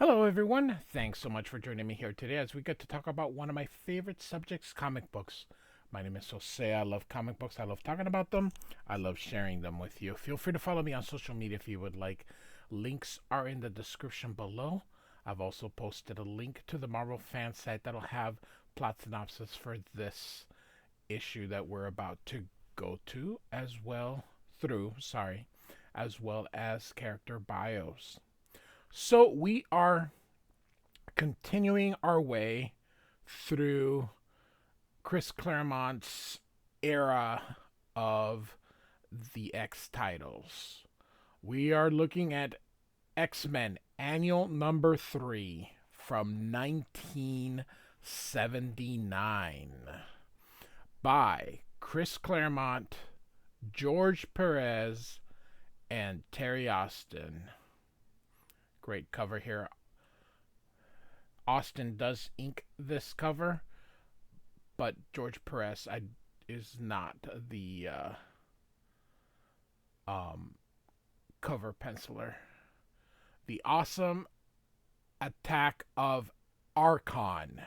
Hello, everyone. Thanks so much for joining me here today as we get to talk about one of my favorite subjects, comic books. My name is Jose. I love comic books. I love talking about them. I love sharing them with you. Feel free to follow me on social media if you would like. Links are in the description below. I've also posted a link to the Marvel fan site that'll have plot synopsis for this issue that we're about to go to, as well as character bios. So we are continuing our way through Chris Claremont's era of the X titles. We are looking at X Men Annual Number 3 from 1979 by Chris Claremont, George Perez, and Terry Austin. Great cover here. Austin does ink this cover, but George Perez is not the cover penciler. The awesome attack of Archon.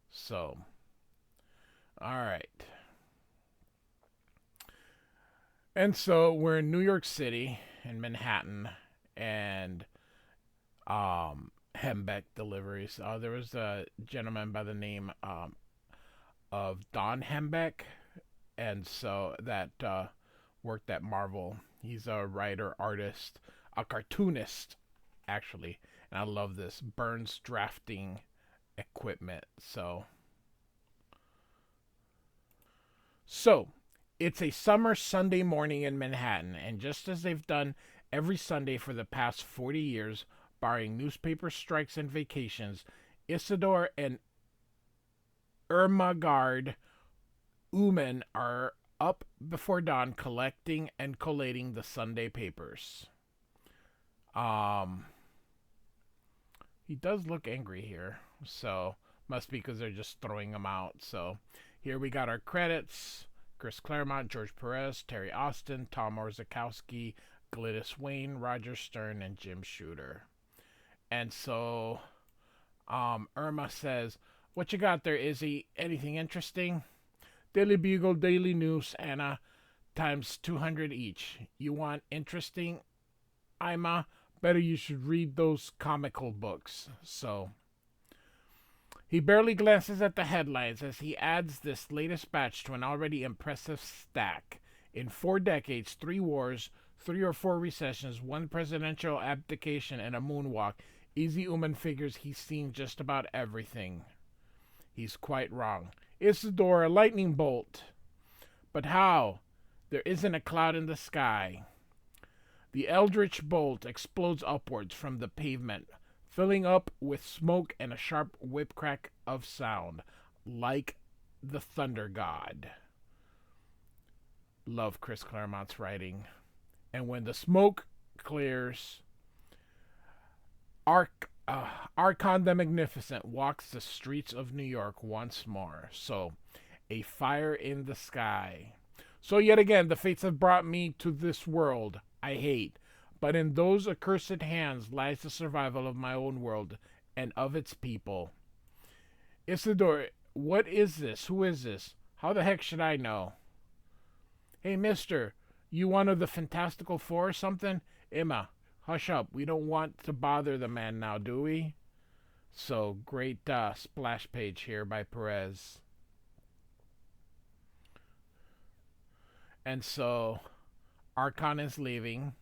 So, all right. And so we're in New York City, in Manhattan, and Hembeck deliveries. There was a gentleman by the name of Don Hembeck, and so that worked at Marvel. He's a writer, artist, a cartoonist, actually, and I love this Burns drafting equipment. So it's a summer Sunday morning in Manhattan, and just as they've done every Sunday for the past 40 years, barring newspaper strikes and vacations, Isidore and Ermagard Ooman are up before dawn collecting and collating the Sunday papers. He does look angry here, so must be because they're just throwing him out. So here we got our credits. Chris Claremont, George Perez, Terry Austin, Tom Orzechowski, Glynis Wayne, Roger Stern, and Jim Shooter. And so Irma says, "What you got there, Izzy? Anything interesting?" Daily Bugle, Daily News, Anna, times 200 each. You want interesting, Ima? Better you should read those comical books. So he barely glances at the headlines as he adds this latest batch to an already impressive stack. In 4 decades, 3 wars, 3 or 4 recessions, 1 presidential abdication, and a moonwalk, Easy Uman figures he's seen just about everything. He's quite wrong. Isidore, a lightning bolt. But how? There isn't a cloud in the sky. The eldritch bolt explodes upwards from the pavement, filling up with smoke and a sharp whip crack of sound, like the thunder god. Love Chris Claremont's writing. And when the smoke clears, Archon the Magnificent walks the streets of New York once more. So, a fire in the sky. So, yet again, the fates have brought me to this world I hate. But in those accursed hands lies the survival of my own world and of its people. Isidore, what is this? Who is this? How the heck should I know? Hey, mister, you one of the Fantastical Four or something? Emma, hush up. We don't want to bother the man now, do we? So, great splash page here by Perez. And so, Archon is leaving.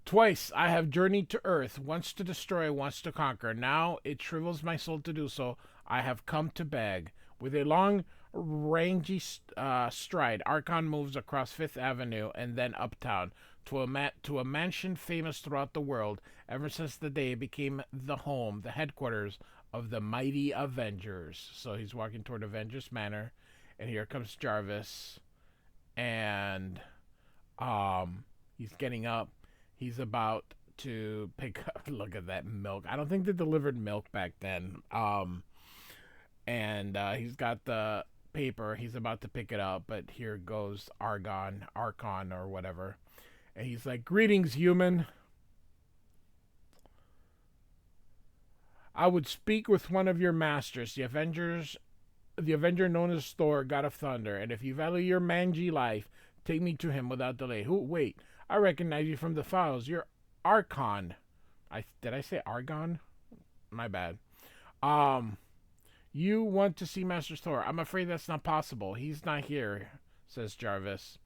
Twice I have journeyed to Earth, once to destroy, once to conquer. Now it shrivels my soul to do so. I have come to beg. With a long, rangy stride, Archon moves across Fifth Avenue and then uptown to a mansion famous throughout the world ever since the day it became the home, the headquarters of the mighty Avengers. So he's walking toward Avengers Manor, and here comes Jarvis, and he's getting up. He's about to pick up. Look at that milk. I don't think they delivered milk back then. And he's got the paper. He's about to pick it up, but here goes Archon, or whatever. And he's like, "Greetings, human." I would speak with one of your masters, the Avenger known as Thor, God of Thunder, and if you value your mangy life, take me to him without delay. Who? Wait, I recognize you from the files. You're Archon. Did I say Argon? My bad. Um, you want to see Master Thor? I'm afraid that's not possible. He's not here," says Jarvis.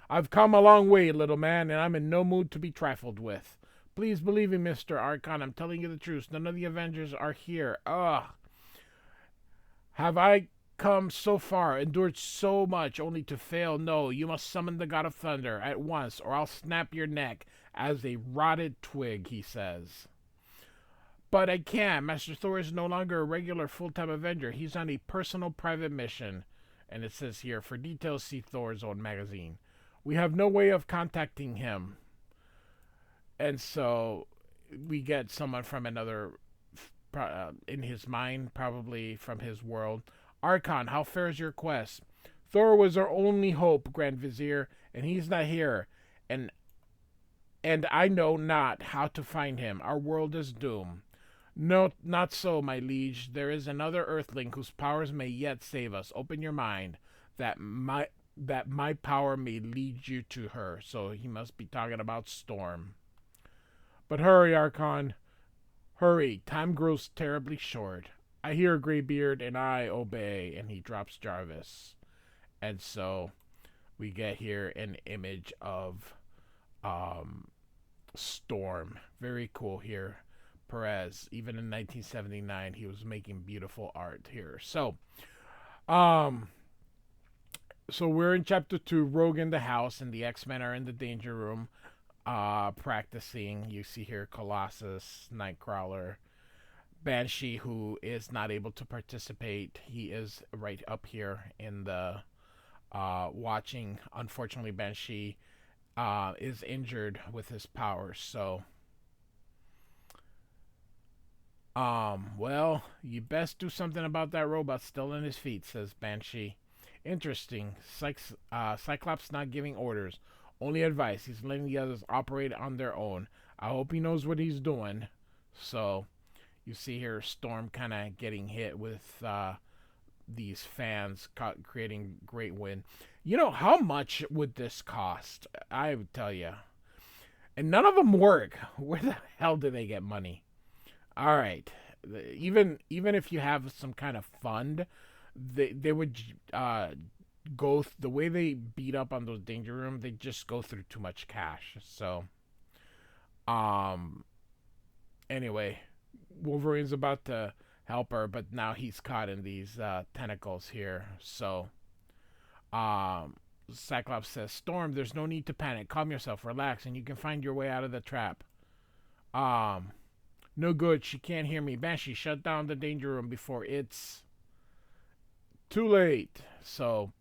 "I've come a long way, little man, and I'm in no mood to be trifled with. Please believe me, Mr. Archon. I'm telling you the truth. None of the Avengers are here. Ugh. Have I come so far, endured so much, only to fail? No, you must summon the God of Thunder at once, or I'll snap your neck as a rotted twig," he says. "But I can't. Master Thor is no longer a regular full-time Avenger. He's on a personal private mission." And it says here, for details, see Thor's own magazine. "We have no way of contacting him." And so we get someone from another, in his mind, probably from his world. "Archon, how fares your quest?" "Thor was our only hope, Grand Vizier, and he's not here. And I know not how to find him. Our world is doomed." "No, not so, my liege. There is another Earthling whose powers may yet save us. Open your mind, that my power may lead you to her." So he must be talking about Storm. "But hurry, Archon. Hurry. Time grows terribly short. I hear Greybeard and I obey." And he drops Jarvis. And so we get here an image of Storm. Very cool here. Perez, even in 1979, he was making beautiful art here. Um, so we're in chapter 2, Rogue in the house, and the X-Men are in the danger room, practicing. You see here Colossus, Nightcrawler, Banshee, who is not able to participate. He is right up here in the watching. Unfortunately, Banshee is injured with his powers, so well, you best do something about that robot still in his feet, says Banshee. "Interesting. Cyclops not giving orders, only advice. He's letting the others operate on their own. I hope he knows what he's doing." So you see here Storm kind of getting hit with these fans, creating great wind. You know, how much would this cost? I would tell you. And none of them work. Where the hell do they get money? All right. Even if you have some kind of fund, they would the way they beat up on those danger rooms, they just go through too much cash. So um anyway, Wolverine's about to help her, but now he's caught in these tentacles here. So um Cyclops says, "Storm, there's no need to panic. Calm yourself, relax, and you can find your way out of the trap." Um No good. She can't hear me. Banshee, shut down the danger room before it's too late. So,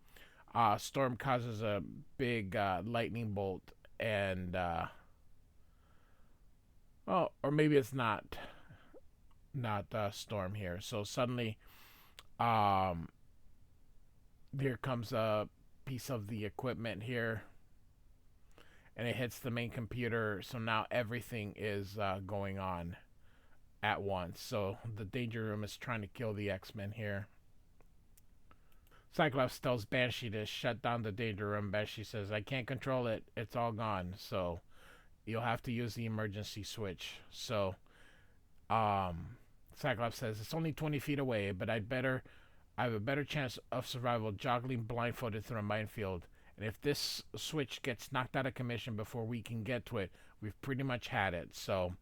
Storm causes a big lightning bolt, and oh, or maybe it's not Storm here. So suddenly, um, here comes a piece of the equipment here, and it hits the main computer. So now everything is going on at once. So the danger room is trying to kill the X-Men here. Cyclops tells Banshee to shut down the danger room. Banshee says, "I can't control it. It's all gone. So you'll have to use the emergency switch." So Cyclops says, "It's only 20 feet away, but I have a better chance of survival joggling blindfolded through a minefield. And if this switch gets knocked out of commission before we can get to it, we've pretty much had it." So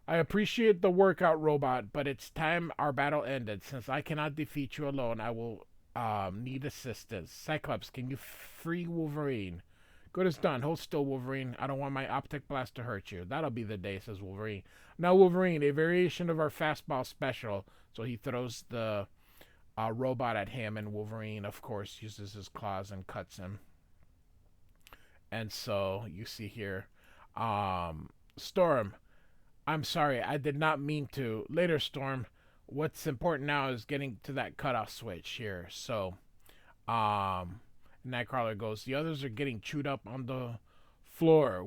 "I appreciate the workout, robot, but it's time our battle ended. Since I cannot defeat you alone, I will need assistance. Cyclops, can you free Wolverine?" "Good as done. Hold still, Wolverine. I don't want my optic blast to hurt you." "That'll be the day," says Wolverine. "Now, Wolverine, a variation of our fastball special." So he throws the robot at him, and Wolverine, of course, uses his claws and cuts him. And so you see here, Storm, "I'm sorry, I did not mean to. Later, Storm. What's important now is getting to that cutoff switch here." So, Nightcrawler goes, "The others are getting chewed up on the floor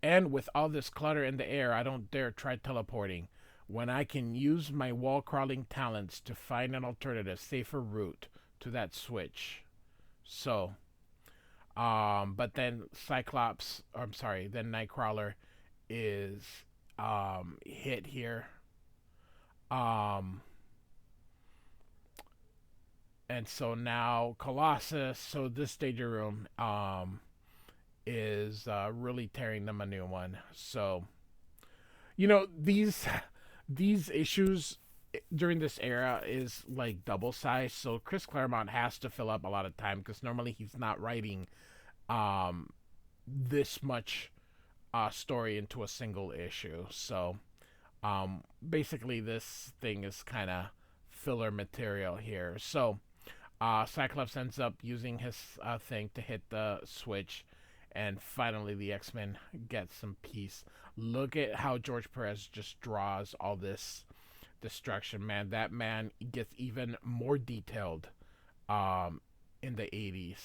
And with all this clutter in the air, I don't dare try teleporting when I can use my wall crawling talents to find an alternative, safer route to that switch. So, but then then Nightcrawler is hit here. Um, and so now Colossus, so this Stager Room, is really tearing them a new one. So these issues during this era is like double size. So Chris Claremont has to fill up a lot of time because normally he's not writing um, this much story into a single issue. So basically, this thing is kind of filler material here. So Cyclops ends up using his thing to hit the switch, and finally the X-Men get some peace. Look at how George Perez just draws all this destruction, man. That man gets even more detailed in the 80s.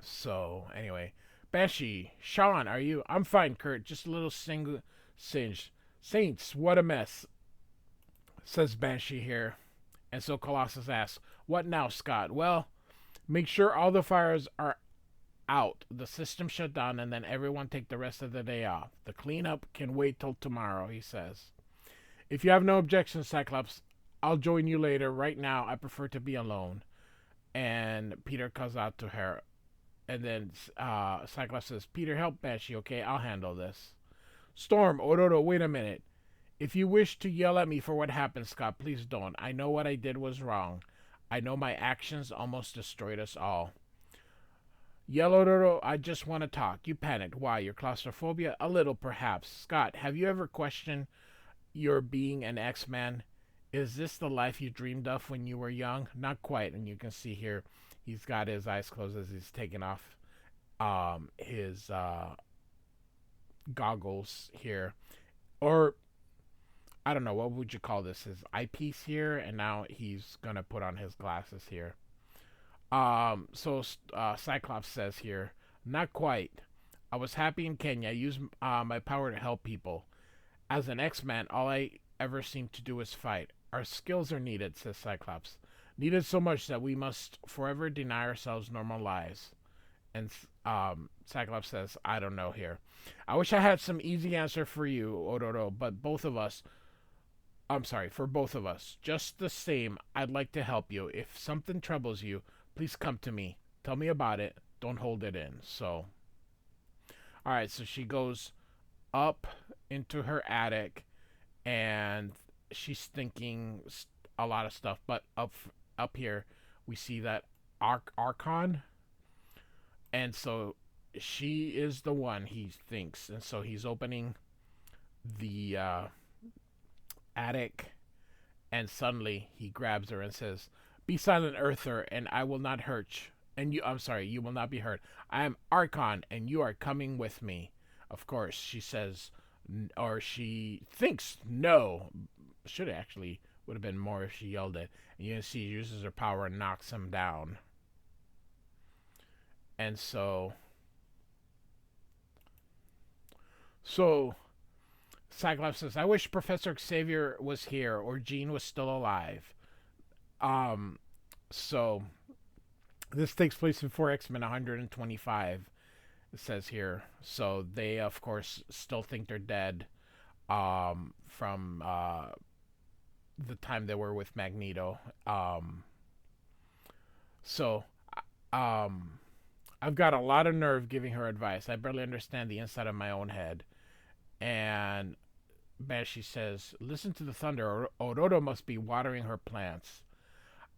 So anyway, Banshee, Sean, are you? I'm fine, Kurt. Just a little single singe. Saints, what a mess, says Banshee here. And so Colossus asks, "What now, Scott?" "Well, make sure all the fires are out, the system shut down, and then everyone take the rest of the day off. The cleanup can wait till tomorrow," he says. "If you have no objections, Cyclops, I'll join you later. Right now, I prefer to be alone." And Peter calls out to her. And then Cyclops says, "Peter, help Banshee, okay? I'll handle this." "Storm, Ororo, wait a minute. If you wish to yell at me for what happened, Scott, please don't. I know what I did was wrong. I know my actions almost destroyed us all." "Yellow Ororo, I just want to talk. You panicked. Why? Your claustrophobia?" "A little, perhaps. Scott, have you ever questioned your being an X-Man? Is this the life you dreamed of when you were young?" "Not quite." And you can see here he's got his eyes closed as he's taking off his goggles here. Or, I don't know, what would you call this? His eyepiece here. And now he's going to put on his glasses here. So Cyclops says here, "Not quite. I was happy in Kenya. I used my power to help people. As an X-Man, all I ever seem to do is fight. Our skills are needed," says Cyclops. "Needed so much that we must forever deny ourselves normal lives." And Cyclops says, "I don't know here. I wish I had some easy answer for you, Ororo, but for both of us. Just the same, I'd like to help you. If something troubles you, please come to me. Tell me about it. Don't hold it in." So, alright, so she goes up into her attic, and she's thinking a lot of stuff. But up here, we see that Archon, and so she is the one, he thinks. And so he's opening the attic, and suddenly he grabs her and says, "Be silent, Earther, and I will not hurt you will not be hurt. I am Archon, and you are coming with me." Of course, she says, or she thinks no. Should actually would have been more if she yelled it. And you can see she uses her power and knocks him down. And so Cyclops says, "I wish Professor Xavier was here or Jean was still alive." So this takes place before X-Men 125, it says here. So they, of course, still think they're dead from the time they were with Magneto. So I've got a lot of nerve giving her advice. I barely understand the inside of my own head. And Banshee says, "Listen to the thunder. Ororo must be watering her plants.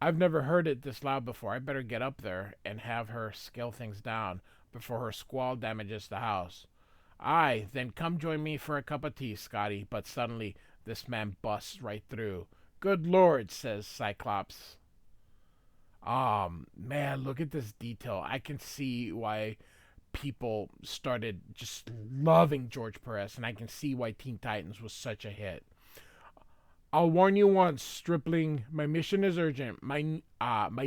I've never heard it this loud before. I better get up there and have her scale things down before her squall damages the house." "Aye, then come join me for a cup of tea, Scotty." But suddenly this man busts right through. "Good Lord," says Cyclops. Man, look at this detail. I can see why people started just loving George Perez, and I can see why Teen Titans was such a hit. I'll warn you once, stripling. My mission is urgent. My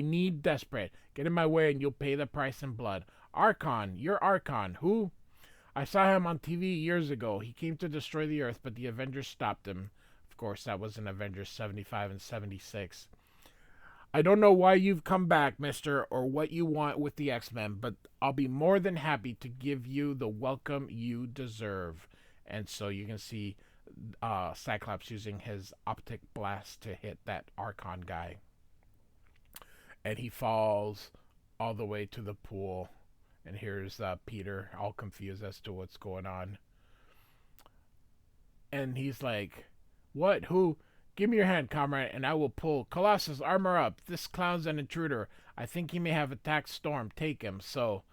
need desperate. Get in my way, and you'll pay the price in blood. Archon, you're Archon. Who? I saw him on TV years ago. He came to destroy the Earth, but the Avengers stopped him. Of course, that was in Avengers 75 and 76. I don't know why you've come back, mister, or what you want with the X-Men, but I'll be more than happy to give you the welcome you deserve. And so you can see Cyclops using his optic blast to hit that Archon guy. And he falls all the way to the pool. And here's Peter, all confused as to what's going on. And he's like, what? Who? Give me your hand, comrade, and I will pull. Colossus, armor up. This clown's an intruder. I think he may have attacked Storm. Take him. So,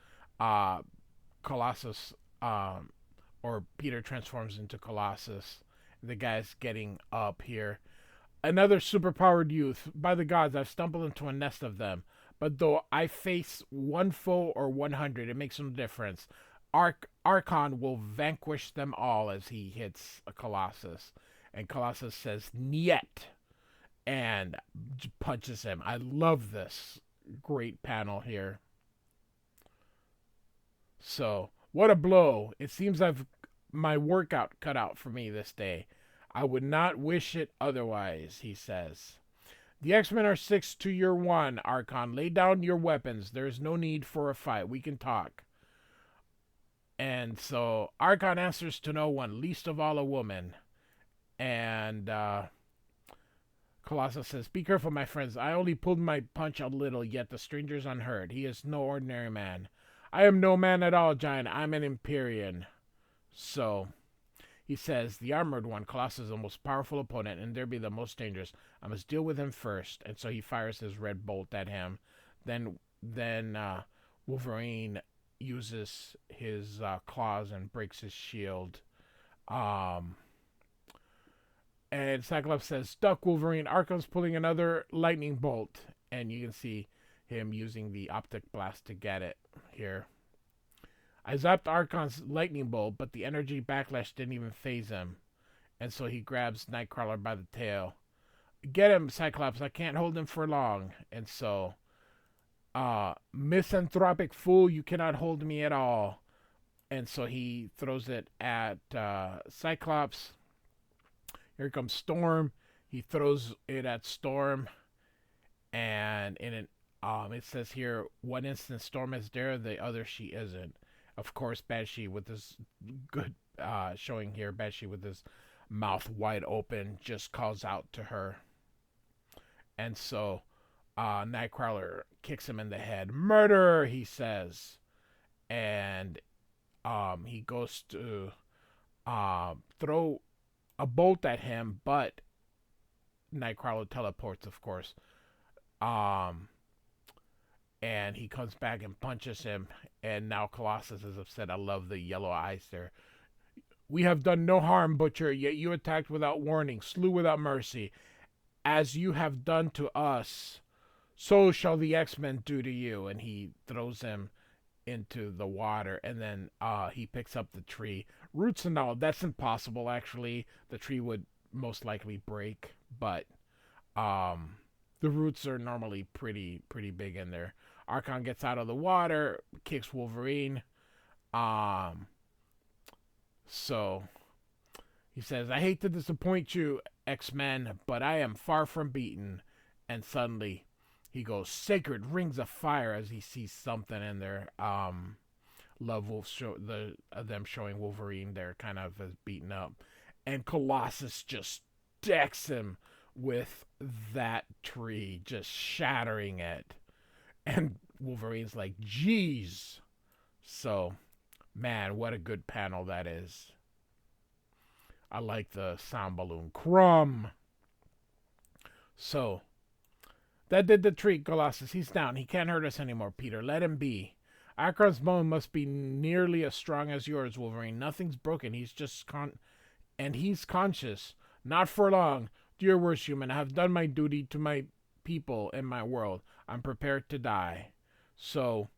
Colossus, or Peter transforms into Colossus. The guy's getting up here. Another superpowered youth. By the gods, I've stumbled into a nest of them. But though I face one foe or 100, it makes no difference. Archon will vanquish them all as he hits a Colossus. And Colossus says, Niet, and punches him. I love this great panel here. So, what a blow. It seems I've my workout cut out for me this day. I would not wish it otherwise, he says. The X-Men are 6 to your 1, Archon. Lay down your weapons. There is no need for a fight. We can talk. And so Archon answers to no one, least of all a woman. And Colossus says, be careful, my friends. I only pulled my punch a little, yet the stranger's unhurt. He is no ordinary man. I am no man at all, giant. I'm an Empyrean. So he says, the armored one, Colossus, is the most powerful opponent, and there be the most dangerous. I must deal with him first. And so he fires his red bolt at him. Then Wolverine uses his claws and breaks his shield. And Cyclops says, duck, Wolverine. Archon's pulling another lightning bolt. And you can see him using the optic blast to get it here. I zapped Archon's lightning bolt, but the energy backlash didn't even phase him. And so he grabs Nightcrawler by the tail. Get him, Cyclops. I can't hold him for long. And so, misanthropic fool, you cannot hold me at all. And so he throws it at Cyclops. Here comes Storm. He throws it at Storm. And in an, it says here, one instant Storm is there, the other she isn't. Of course, Banshee with this good showing here, Banshee with his mouth wide open just calls out to her. And so Nightcrawler kicks him in the head. Murder, he says. And he goes to throw a bolt at him, but Nightcrawler teleports, of course. And he comes back and punches him. And now Colossus is upset. I love the yellow eyes there. We have done no harm, Butcher, yet you attacked without warning, slew without mercy. As you have done to us, so shall the X-Men do to you. And he throws him into the water. And then he picks up the tree. Roots and all, that's impossible, actually. The tree would most likely break. But the roots are normally pretty big in there. Archon gets out of the water, kicks Wolverine. So he says, I hate to disappoint you, X-Men, but I am far from beaten. And suddenly he goes, sacred rings of fire, as he sees something in there. Love Wolf them showing Wolverine there kind of as beaten up. And Colossus just decks him with that tree, just shattering it. And Wolverine's like, geez. So, man, what a good panel that is. I like the sound balloon. Crumb. So, that did the trick, Colossus. He's down. He can't hurt us anymore, Peter. Let him be. Archon's bone must be nearly as strong as yours, Wolverine. Nothing's broken. He's just and he's conscious. Not for long. Dear worst human, I have done my duty to my people and my world. I'm prepared to die. So,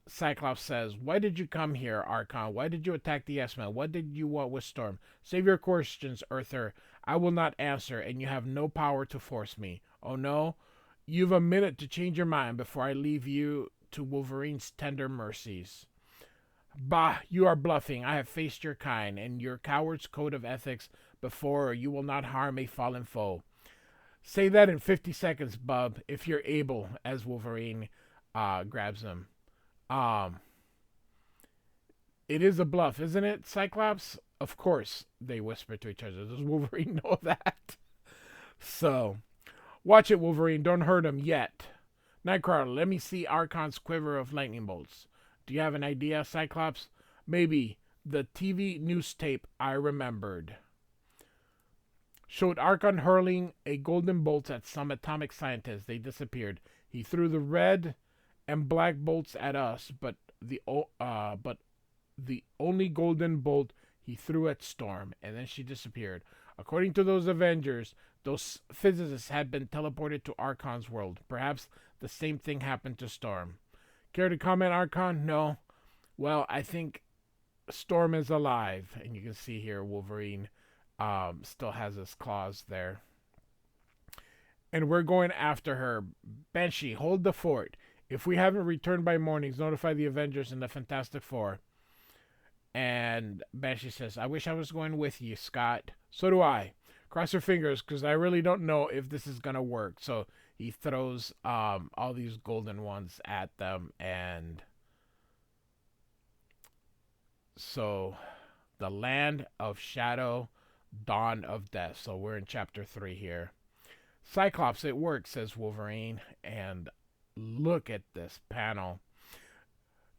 Cyclops says, "Why did you come here, Archon? Why did you attack the X-Men? What did you want with Storm? Save your questions, Earther. I will not answer, and you have no power to force me. Oh no? You've a minute to change your mind before I leave you to Wolverine's tender mercies." "Bah, you are bluffing. I have faced your kind and your coward's code of ethics before. You will not harm a fallen foe." "Say that in 50 seconds, bub, if you're able," as Wolverine grabs him. Um, It is a bluff, isn't it, Cyclops? Of course, they whisper to each other. Does Wolverine know that? So, watch it, Wolverine. Don't hurt him yet. Nightcrawler, let me see Archon's quiver of lightning bolts. Do you have an idea, Cyclops? Maybe the TV news tape I remembered showed Archon hurling a golden bolt at some atomic scientists. They disappeared. He threw the red and black bolts at us, but the only golden bolt he threw at Storm, and then she disappeared. According to those Avengers, those physicists had been teleported to Archon's world. Perhaps the same thing happened to Storm. Care to comment, Archon? No? Well, I think Storm is alive. And you can see here Wolverine still has his claws there. And we're going after her. Banshee, hold the fort. If we haven't returned by mornings, notify the Avengers and the Fantastic Four. And Banshee says, "I wish I was going with you, Scott." "So do I. Cross your fingers, because I really don't know if this is going to work." So he throws all these golden ones at them. And so the land of shadow, dawn of death. So we're in chapter 3 here. "Cyclops, it works," says Wolverine. And look at this panel.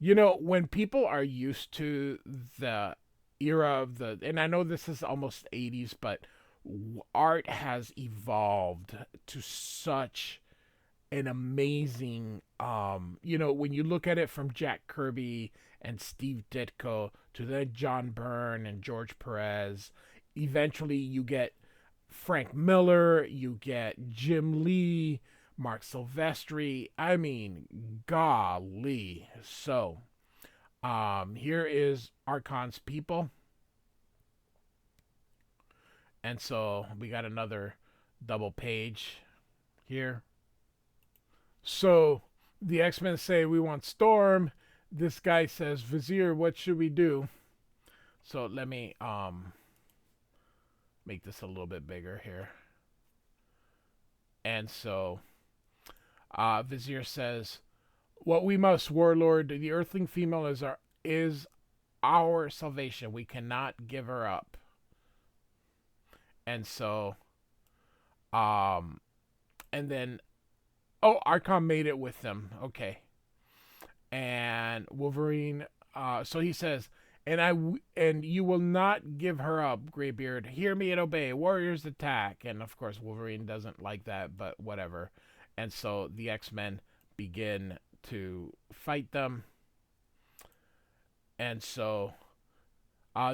You know, when people are used to the era of the, and I know this is almost 80s, but art has evolved to such an amazing, when you look at it from Jack Kirby and Steve Ditko to then John Byrne and George Perez, eventually you get Frank Miller, you get Jim Lee, Mark Silvestri. I mean, golly. So, here is Archon's people. And so we got another double page here. So the X-Men say, "We want Storm." This guy says, "Vizier, what should we do?" So let me make this a little bit bigger here. And so Vizier says, "What we must, Warlord. The Earthling female is our salvation. We cannot give her up." And so, and then, Archon made it with them. Okay. And Wolverine, so he says, and you will not give her up, Greybeard. Hear me and obey. Warriors attack." And of course, Wolverine doesn't like that, but whatever. And so the X-Men begin to fight them. And so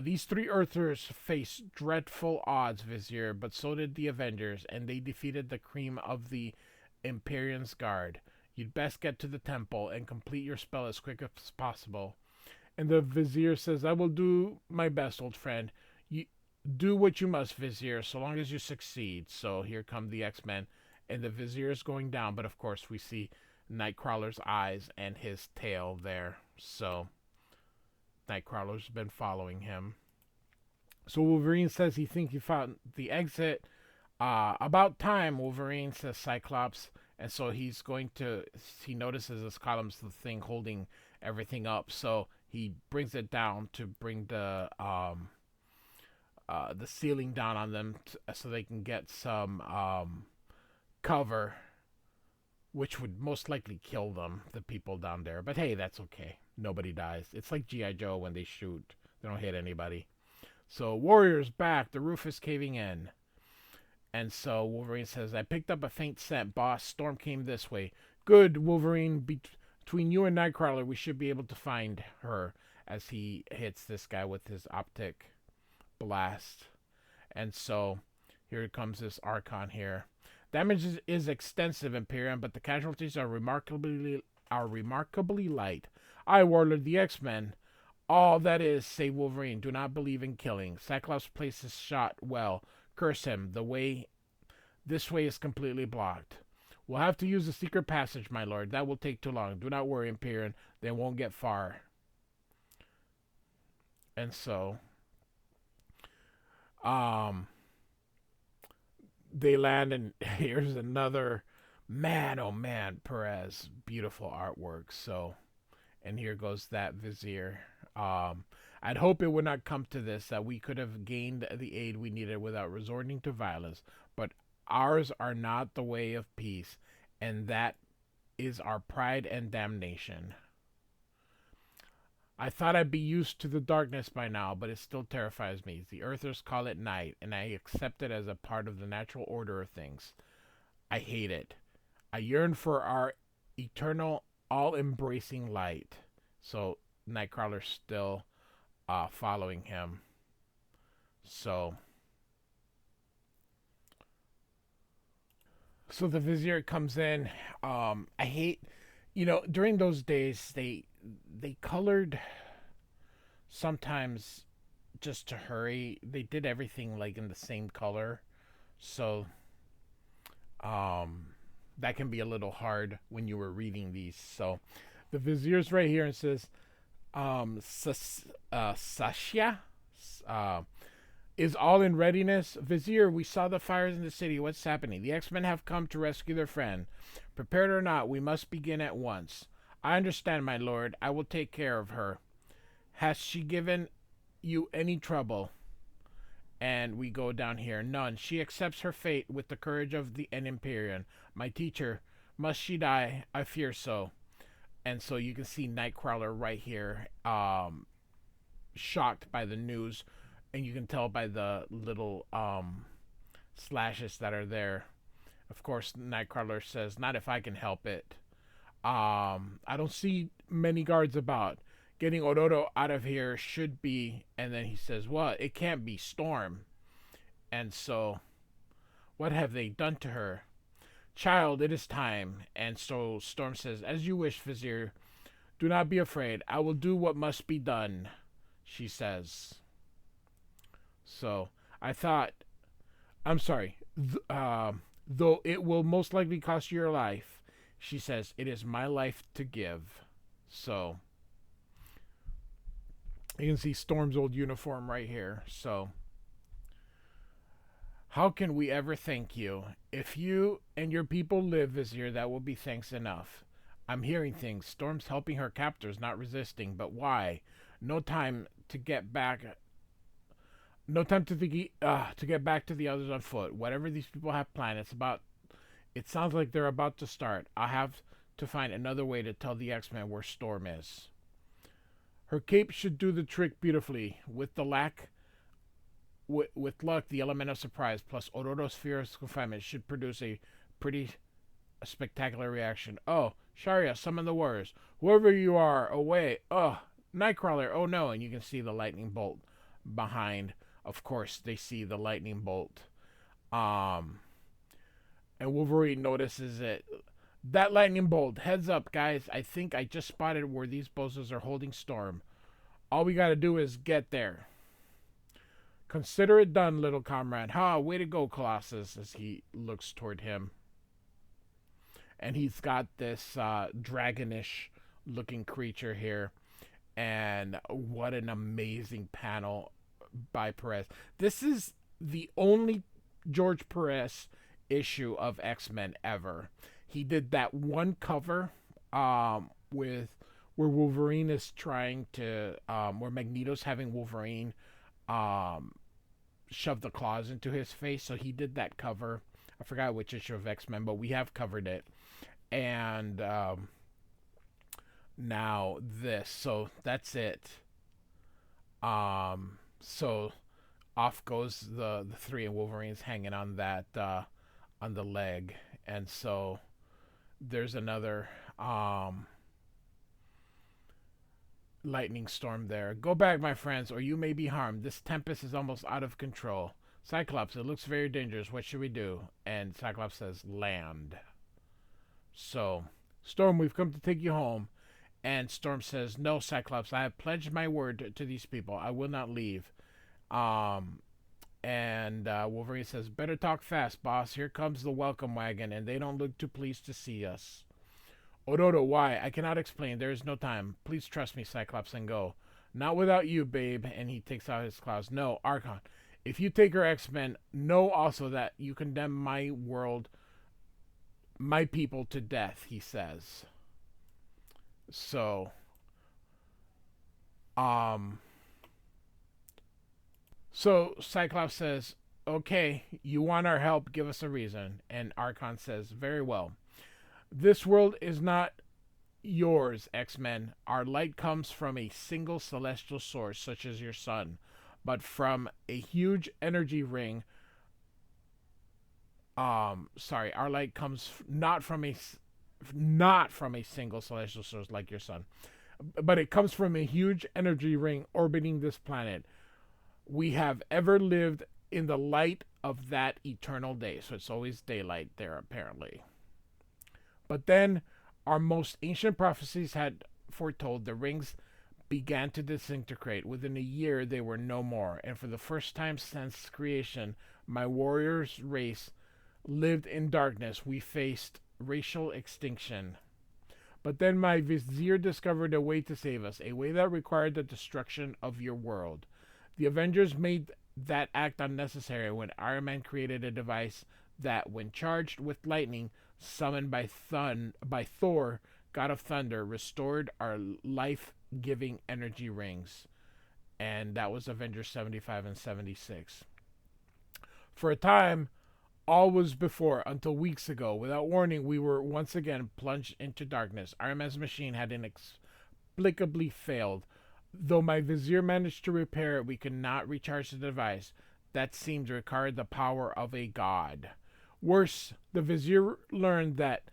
these three Earthers face dreadful odds, Vizier, but so did the Avengers, and they defeated the cream of the Imperion's Guard. You'd best get to the temple and complete your spell as quick as possible. And the Vizier says, "I will do my best, old friend. You do what you must, Vizier, so long as you succeed." So here come the X-Men, and the Vizier is going down, but of course we see Nightcrawler's eyes and his tail there. So Nightcrawler's been following him. So Wolverine says he thinks he found the exit. "About time, Wolverine," says Cyclops. And so he notices this column's the thing holding everything up. So he brings it down to bring the ceiling down on them so they can get some cover, which would most likely kill them, the people down there. But hey, that's okay. Nobody dies. It's like G.I. Joe when they shoot. They don't hit anybody. So Warriors back. The roof is caving in. And so Wolverine says, "I picked up a faint scent, boss. Storm came this way." "Good, Wolverine. Between you and Nightcrawler, we should be able to find her," as he hits this guy with his optic blast. And so here comes this Archon here. "Damage is extensive, Imperium, but the casualties are remarkably light. I, Warlord the X-Men. All that is, say Wolverine, do not believe in killing. Cyclops places shot well. Curse him. This way is completely blocked. We'll have to use the secret passage, my lord. That will take too long. Do not worry, Imperium. They won't get far. And so, um, they land, and here's another man. Oh man, Perez, beautiful artwork. So, and here goes that Vizier. Um, I'd hope it would not come to this, that we could have gained the aid we needed without resorting to violence, but ours are not the way of peace, and that is our pride and damnation. I thought I'd be used to the darkness by now, but it still terrifies me. The Earthers call it night, and I accept it as a part of the natural order of things. I hate it. I yearn for our eternal, all-embracing light. So Nightcrawler's still following him. So the Vizier comes in. I hate, during those days they colored sometimes just to hurry. They did everything like in the same color, so um, that can be a little hard when you were reading these. So the Vizier's right here and says, Sasha, uh, is all in readiness. Vizier, we saw the fires in the city. What's happening? The X-Men have come to rescue their friend. Prepared or not, we must begin at once. I understand, my lord. I will take care of her. Has she given you any trouble? And we go down here. None. She accepts her fate with the courage of an Empyrean. My teacher. Must she die? I fear so. And so you can see Nightcrawler right here, shocked by the news, and you can tell by the little slashes that are there. Of course, Nightcrawler says, "Not if I can help it. I don't see many guards about. Getting Ororo out of here should be." And then he says, "Well, it can't be Storm." And so, what have they done to her? Child, it is time. And so Storm says, "As you wish, Vizier. Do not be afraid. I will do what must be done," she says. So I thought, I'm sorry, though it will most likely cost you your life, she says, "it is my life to give." So you can see Storm's old uniform right here. So how can we ever thank you? If you and your people live, Vizier, that will be thanks enough. I'm hearing things. Storm's helping her captors, not resisting. But why? No time to get back. No time to get back to the others on foot. Whatever these people have planned, it sounds like they're about to start. I'll have to find another way to tell the X-Men where Storm is. Her cape should do the trick beautifully. With luck, the element of surprise plus Ororo's fear of confinement should produce a pretty spectacular reaction. Oh, Sharia, summon the warriors. Whoever you are, away. Oh, Nightcrawler. Oh no! And you can see the lightning bolt behind. Of course, they see the lightning bolt. And Wolverine notices it. That lightning bolt. Heads up, guys. I think I just spotted where these bozos are holding Storm. All we gotta do is get there. Consider it done, little comrade. Ha, way to go, Colossus, as he looks toward him. And he's got this dragonish looking creature here. And what an amazing panel by Perez. This is the only George Perez issue of X-Men ever. He did that one cover with where Wolverine is trying to where Magneto's having Wolverine shove the claws into his face. So he did that cover. I forgot which issue of X-Men, but we have covered it. And now this. So that's it. So off goes the three, and Wolverine's hanging on that on the leg. And so there's another lightning storm there. Go back, my friends, or you may be harmed. This tempest is almost out of control. Cyclops, it looks very dangerous. What should we do? And Cyclops says, land. So, Storm, we've come to take you home. And Storm says, "No, Cyclops, I have pledged my word to these people. I will not leave." Um, and Wolverine says, "Better talk fast, boss. Here comes the welcome wagon, and they don't look too pleased to see us." "Ororo, why? I cannot explain. There is no time. Please trust me, Cyclops, and go." "Not without you, babe." And he takes out his claws. "No, Archon. If you take your X-Men, know also that you condemn my world, my people to death," he says. So, um, so Cyclops says, "Okay, you want our help, give us a reason." And Archon says, "Very well. This world is not yours, X-Men. Our light comes from a single celestial source, such as your sun, but from a huge energy ring. Sorry, our light comes not from a single celestial source like your sun, but it comes from a huge energy ring orbiting this planet. We have ever lived in the light of that eternal day." So it's always daylight there, apparently. "But then our most ancient prophecies had foretold the rings began to disintegrate. Within a year, they were no more. And for the first time since creation, my warriors' race lived in darkness. We faced racial extinction. But then my vizier discovered a way to save us, a way that required the destruction of your world. The Avengers made that act unnecessary when Iron Man created a device that, when charged with lightning, summoned by Thor, God of Thunder, restored our life-giving energy rings." And that was Avengers 75 and 76. "For a time, all was before, until weeks ago. Without warning, we were once again plunged into darkness. Iron Man's machine had inexplicably failed. Though my vizier managed to repair it, we could not recharge the device. That seemed to require the power of a god. Worse, the vizier learned that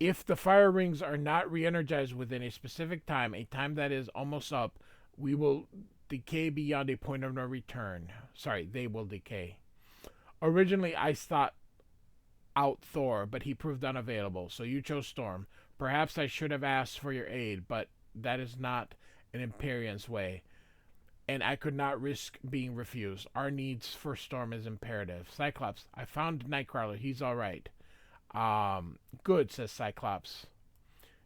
if the fire rings are not re-energized within a specific time, a time that is almost up, we will decay beyond a point of no return. Sorry, they will decay. Originally, I sought out Thor, but he proved unavailable, so you chose Storm. Perhaps I should have asked for your aid, but that is not an Imperion's way, and I could not risk being refused. Our needs for Storm is imperative. Cyclops, I found Nightcrawler. He's all right." Good, says Cyclops.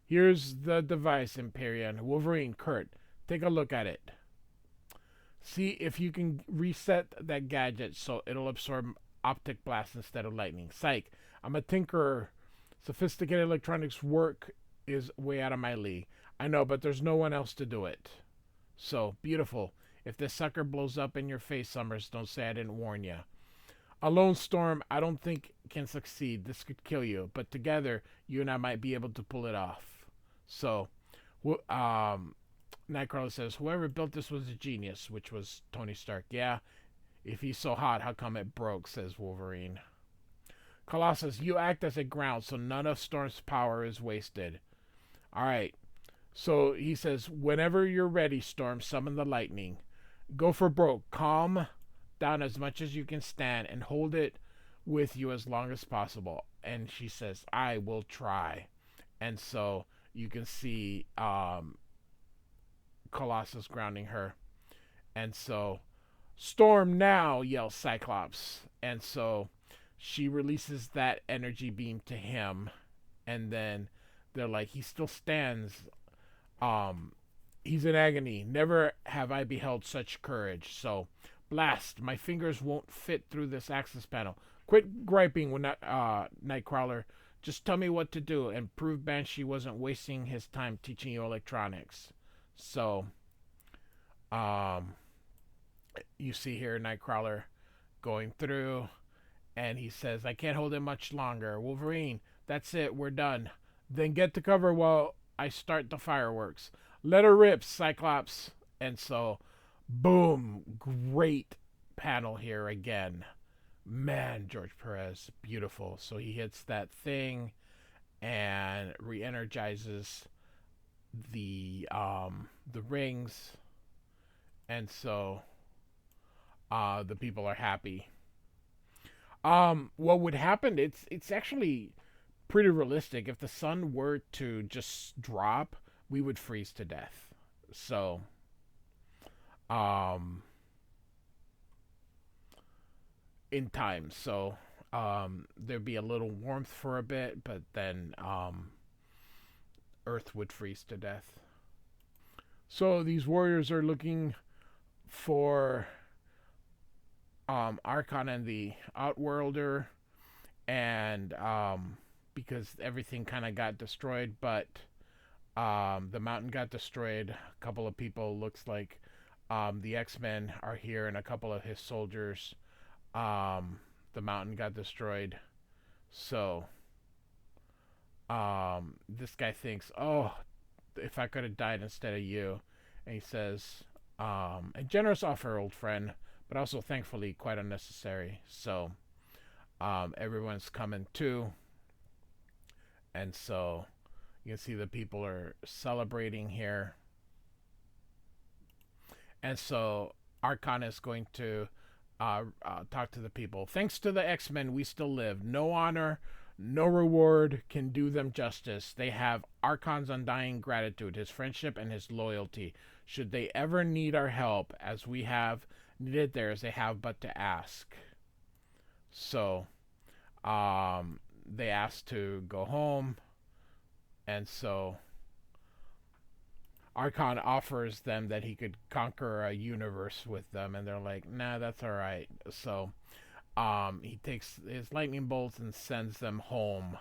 "Here's the device, Imperion. Wolverine, Kurt, take a look at it. See if you can reset that gadget so it'll absorb optic blast instead of lightning. Psych, I'm a tinkerer. Sophisticated electronics work is way out of my league. I know, but there's no one else to do it. So, beautiful. If this sucker blows up in your face, Summers, don't say I didn't warn you. Alone, Storm, I don't think can succeed. This could kill you. But together, you and I might be able to pull it off." So, Nightcrawler says, "Whoever built this was a genius," which was Tony Stark. "Yeah, if he's so hot, how come it broke?" says Wolverine. Colossus, "You act as a ground, so none of Storm's power is wasted." All right. So he says, "Whenever you're ready, Storm, summon the lightning. Go for broke. Calm down as much as you can stand and hold it with you as long as possible." And she says, "I will try." And so you can see Colossus grounding her. And so, "Storm now," yells Cyclops. And so she releases that energy beam to him. And then they're like, "He still stands. He's in agony. Never have I beheld such courage." So, blast. "My fingers won't fit through this access panel. Quit griping when Nightcrawler. Just tell me what to do and prove Banshee wasn't wasting his time teaching you electronics." So, you see here Nightcrawler going through, and he says, "I can't hold it much longer. Wolverine, that's it. We're done. Then get to cover while I start the fireworks. Let her rip, Cyclops." And so, boom, great panel here again. Man, George Perez, beautiful. So he hits that thing and re-energizes the rings, and so the people are happy. What would happen? It's actually pretty realistic if the sun were to just drop. we would freeze to death. So, um, in time. So, there'd be a little warmth for a bit, but then Earth would freeze to death. So these warriors are looking for Archon and the Outworlder, and because everything kind of got destroyed, but the mountain got destroyed. A couple of people, looks like the X-Men are here, and a couple of his soldiers. The mountain got destroyed, so this guy thinks, oh, if I could have died instead of you. And he says, a generous offer, old friend, but also thankfully quite unnecessary. So everyone's coming to, and so you can see the people are celebrating here. And so Archon is going to talk to the people. Thanks to the X-Men, we still live. No honor, no reward can do them justice. They have Archon's undying gratitude, his friendship, and his loyalty. Should they ever need our help, as we have needed theirs, they have but to ask. So, they asked to go home, and so Archon offers them that he could conquer a universe with them, and they're like, nah, that's all right. So, he takes his lightning bolts and sends them home,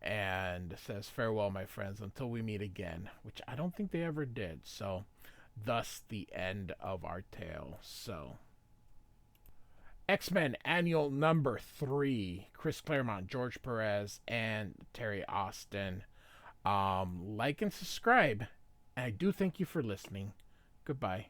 and says, farewell, my friends, until we meet again, which I don't think they ever did. So, thus the end of our tale. So, X-Men Annual Number 3, Chris Claremont, George Perez, and Terry Austin. Like and subscribe. And I do thank you for listening. Goodbye.